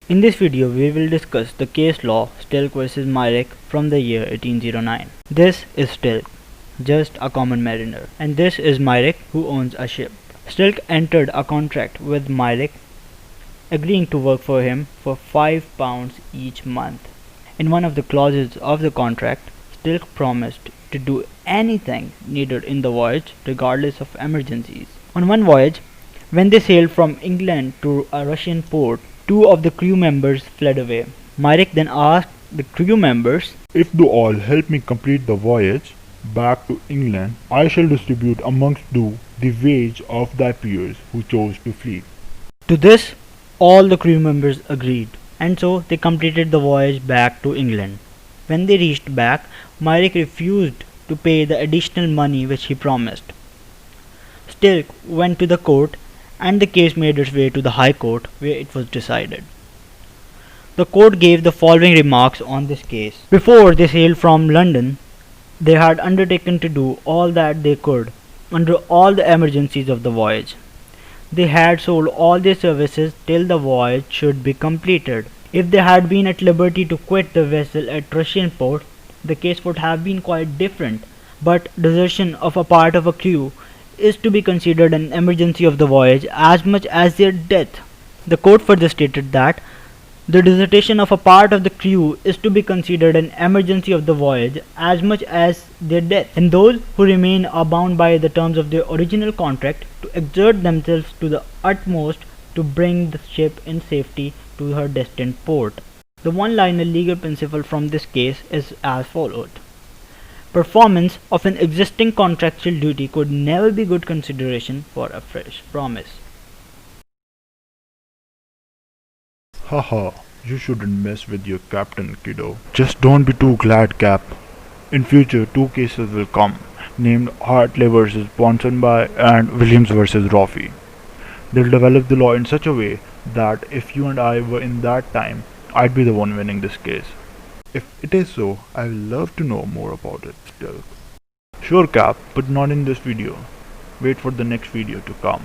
In this video, we will discuss the case law Stilk vs Myrick from the year 1809. This is Stilk, just a common mariner, and this is Myrick, who owns a ship. Stilk entered a contract with Myrick, agreeing to work for him for £5 each month. In one of the clauses of the contract, Stilk promised to do anything needed in the voyage regardless of emergencies. On one voyage, when they sailed from England to a Russian port, two of the crew members fled away. Myrick then asked the crew members, "If you all help me complete the voyage back to England, I shall distribute amongst you the wage of thy peers who chose to flee." To this, all the crew members agreed, and so they completed the voyage back to England. When they reached back, Myrick refused to pay the additional money which he promised. Stilk went to the court, and the case made its way to the High Court, where it was decided. The court gave the following remarks on this case. Before they sailed from London, they had undertaken to do all that they could under all the emergencies of the voyage. They had sold all their services till the voyage should be completed. If they had been at liberty to quit the vessel at Russian port, the case would have been quite different, but desertion of a part of a crew is to be considered an emergency of the voyage as much as their death. The court further stated that the desertion of a part of the crew is to be considered an emergency of the voyage as much as their death, and those who remain are bound by the terms of their original contract to exert themselves to the utmost to bring the ship in safety to her destined port. The one-liner legal principle from this case is as follows. Performance of an existing contractual duty could never be good consideration for a fresh promise. Haha, you shouldn't mess with your captain, kiddo. Just don't be too glad, Cap. In future, two cases will come, named Hartley vs. Ponsonby and Williams vs. Roffey. They'll develop the law in such a way that if you and I were in that time, I'd be the one winning this case. If it is so, I'd love to know more about it still. Sure, Cap, but not in this video. Wait for the next video to come.